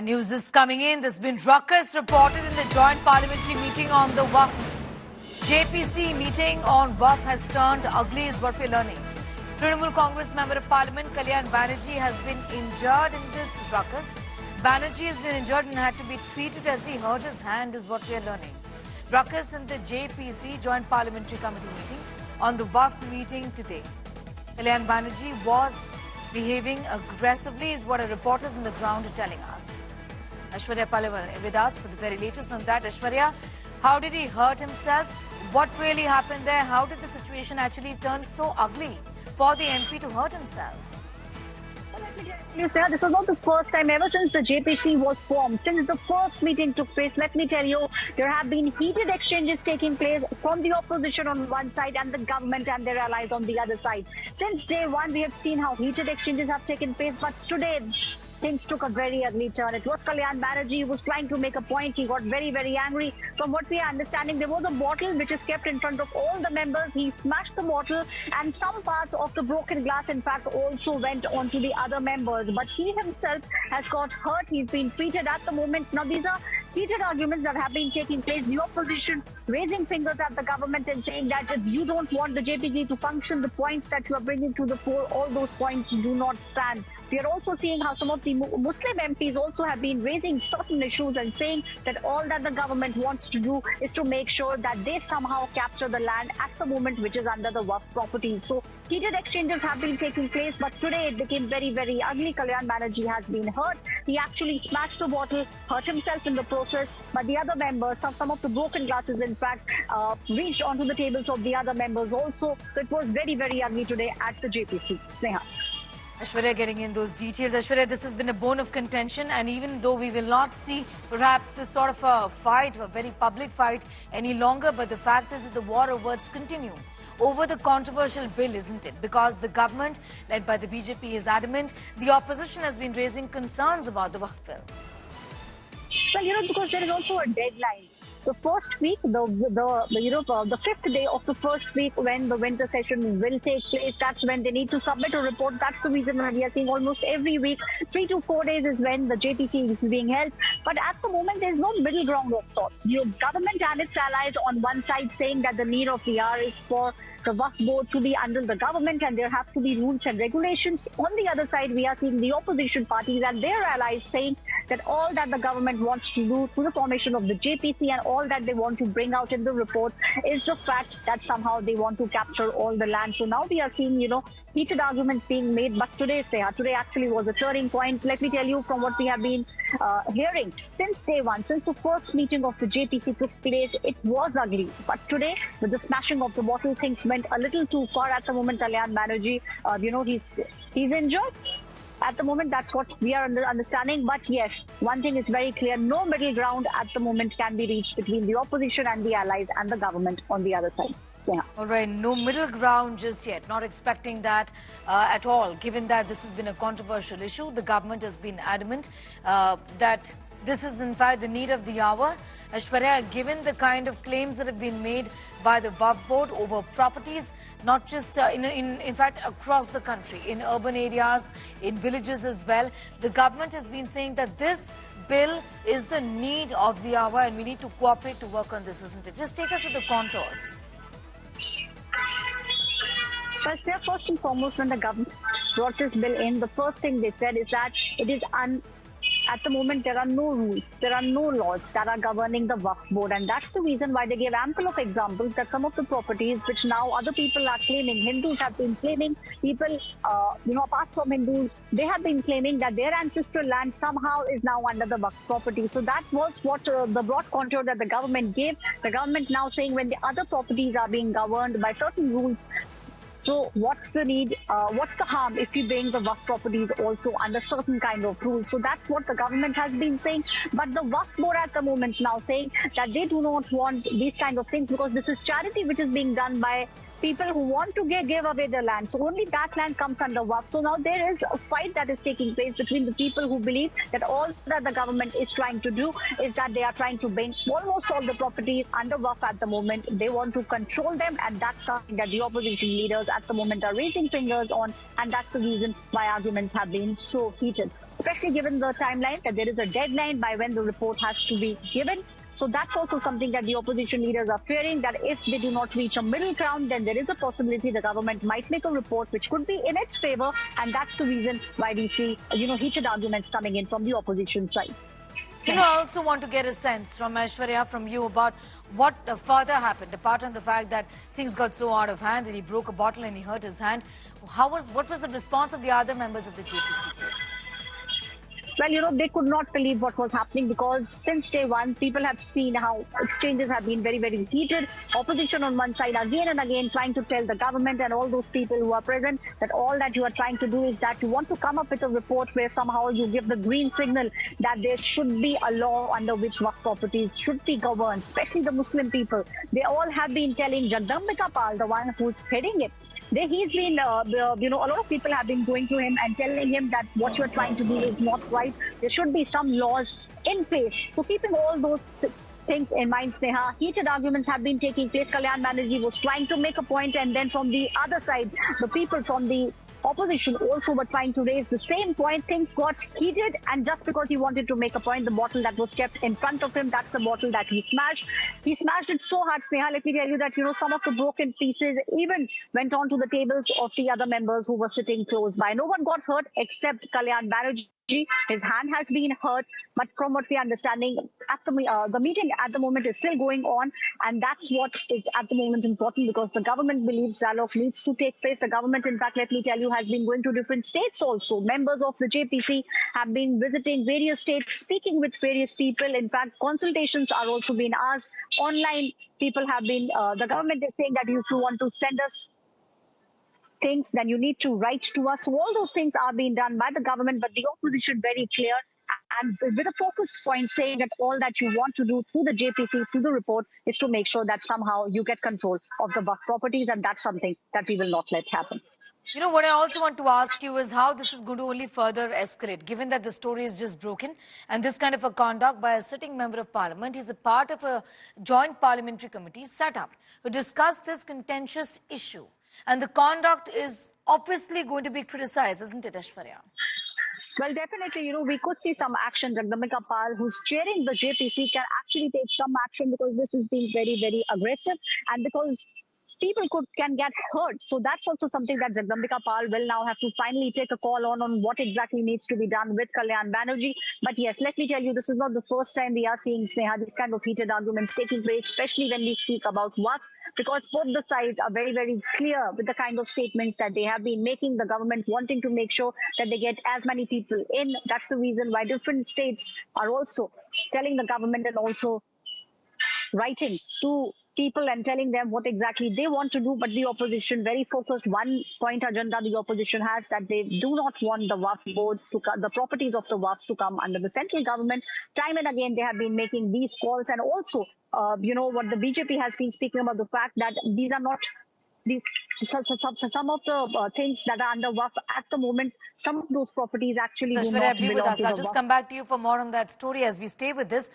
News is coming in. There's been ruckus reported in the Joint Parliamentary meeting on the Waqf. JPC meeting on Waqf has turned ugly is what we're learning. Trinamool Congress Member of Parliament Kalyan Banerjee has been injured in this ruckus. Banerjee has been injured and had to be treated as he hurt his hand is what we're learning. Ruckus in the JPC Joint Parliamentary Committee meeting on the Waqf meeting today. Kalyan Banerjee was behaving aggressively is what our reporters on the ground are telling us. Aishwarya Palavan with us for the very latest on that. Aishwarya, how did he hurt himself? What really happened there? How did the situation actually turn so ugly for the MP to hurt himself? This is not the first time ever since the JPC was formed. Since the first meeting took place, let me tell you, there have been heated exchanges taking place from the opposition on one side and the government and their allies on the other side. Since day one, we have seen how heated exchanges have taken place, but today things took a very ugly turn. It was Kalyan Banerjee who was trying to make a point. He got very, very angry. From what we are understanding, there was a bottle which is kept in front of all the members. He smashed the bottle and some parts of the broken glass, in fact, also went onto the other members. But he himself has got hurt. He's been treated at the moment. Now, these are heated arguments that have been taking place. The opposition raising fingers at the government and saying that if you don't want the JPC to function, the points that you are bringing to the fore, all those points do not stand. We are also seeing how some of the Muslim MPs also have been raising certain issues and saying that all that the government wants to do is to make sure that they somehow capture the land at the moment which is under the Waqf properties. So heated exchanges have been taking place, but today it became very, very ugly. Kalyan Banerjee has been hurt. He actually smashed the bottle, hurt himself in the process, but the other members, some of the broken glasses, in fact, reached onto the tables of the other members also. So it was very, very ugly today at the JPC. Sneha. Aishwarya getting in those details. Aishwarya, this has been a bone of contention, and even though we will not see perhaps this sort of a fight, a very public fight any longer, but the fact is that the war of words continue over the controversial bill, isn't it? Because the government, led by the BJP, is adamant. The opposition has been raising concerns about the Waqf Bill. Well, because there is also a deadline. The first week, the fifth day of the first week when the winter session will take place, that's when they need to submit a report. That's the reason why we are seeing almost every week, 3 to 4 days is when the JPC is being held. But at the moment, there is no middle ground of sorts. The government and its allies on one side saying that the need of the hour is for the Waqf board to be under the government and there have to be rules and regulations. On the other side, we are seeing the opposition parties and their allies saying that all that the government wants to do through the formation of the JPC and all that they want to bring out in the report is the fact that somehow they want to capture all the land. So now we are seeing, heated arguments being made. But today actually was a turning point. Let me tell you from what we have been hearing since day one, since the first meeting of the JPC took place, it was ugly. But today, with the smashing of the bottle, things went a little too far at the moment. Kalyan Banerjee, he's injured. At the moment, that's what we are understanding. But yes, one thing is very clear. No middle ground at the moment can be reached between the opposition and the allies and the government on the other side. Yeah. All right, no middle ground just yet. Not expecting that at all. Given that this has been a controversial issue, the government has been adamant that this is in fact the need of the hour. Aishwarya, given the kind of claims that have been made by the Waqf board over properties, not just in fact across the country, in urban areas, in villages as well, the government has been saying that this bill is the need of the hour and we need to cooperate to work on this, isn't it? Just take us to the contours. First and foremost, when the government brought this bill in, the first thing they said is that it is at the moment, there are no rules, there are no laws that are governing the Waqf board. And that's the reason why they gave ample of examples that some of the properties which now other people are claiming, Hindus have been claiming, people, apart from Hindus, they have been claiming that their ancestral land somehow is now under the Waqf property. So that was what the broad contour that the government gave. The government now saying when the other properties are being governed by certain rules, so what's the need, what's the harm if you bring the Waqf properties also under certain kind of rules? So that's what the government has been saying. But the Waqf board at the moment now saying that they do not want these kind of things because this is charity which is being done by people who want to give away their land. So only that land comes under Waqf. So now there is a fight that is taking place between the people who believe that all that the government is trying to do is that they are trying to bring almost all the properties under Waqf at the moment. They want to control them, and that's something that the opposition leaders at the moment are raising fingers on, and that's the reason why arguments have been so heated. especially given the timeline that there is a deadline by when the report has to be given. So that's also something that the opposition leaders are fearing, that if they do not reach a middle ground, then there is a possibility the government might make a report which could be in its favor. And that's the reason why we see, heated arguments coming in from the opposition side. I also want to get a sense from Aishwarya, from you, about what further happened, apart from the fact that things got so out of hand that he broke a bottle and he hurt his hand. What was the response of the other members of the JPC here? Well, they could not believe what was happening, because since day one, people have seen how exchanges have been very, very heated. Opposition on one side again and again trying to tell the government and all those people who are present that all that you are trying to do is that you want to come up with a report where somehow you give the green signal that there should be a law under which Waqf properties should be governed, especially the Muslim people. They all have been telling Jagdambika Pal, the one who's heading it, he's been, a lot of people have been going to him and telling him that what you're trying to do is not right. There should be some laws in place. So keeping all those things in mind, Sneha, heated arguments have been taking place. Kalyan Banerjee was trying to make a point, and then from the other side, the people from the opposition also were trying to raise the same point. Things got heated, and just because he wanted to make a point, the bottle that was kept in front of him, that's the bottle that he smashed. He smashed it so hard, Sneha, let me tell you that, some of the broken pieces even went onto the tables of the other members who were sitting close by. No one got hurt except Kalyan Banerjee. His hand has been hurt, but from what we are understanding, the meeting at the moment is still going on, and that's what is at the moment important, because the government believes dialogue needs to take place. The government, in fact, let me tell you, has been going to different states also. Members of the JPC have been visiting various states, speaking with various people. In fact, consultations are also being asked. Online, people have been, the government is saying that if you want to send us things, then you need to write to us. So all those things are being done by the government, but the opposition very clear and with a focused point saying that all that you want to do through the JPC, through the report, is to make sure that somehow you get control of the Waqf properties, and that's something that we will not let happen. What I also want to ask you is how this is going to only further escalate, given that the story is just broken, and this kind of a conduct by a sitting member of parliament is a part of a joint parliamentary committee set up to discuss this contentious issue. And the conduct is obviously going to be criticized, isn't it, Aishwarya? Well, definitely, we could see some action. Jagdambika Pal, who's chairing the JPC, can actually take some action, because this is being very, very aggressive, and because people can get hurt. So that's also something that Jagdambika Pal will now have to finally take a call on what exactly needs to be done with Kalyan Banerjee. But yes, let me tell you, this is not the first time we are seeing, Sneha, these kind of heated arguments taking place, especially when we speak about Waqf, because both the sides are very, very clear with the kind of statements that they have been making, the government wanting to make sure that they get as many people in. That's the reason why different states are also telling the government and also writing to people and telling them what exactly they want to do. But the opposition, very focused, one point agenda the opposition has, that they do not want the Waqf board to the properties of the Waqf to come under the central government. Time and again, they have been making these calls, and also, what the BJP has been speaking about, the fact that these are not some of the things that are under Waqf at the moment. Some of those properties actually do not belong to the Waqf. I'll just come back to you for more on that story as we stay with this.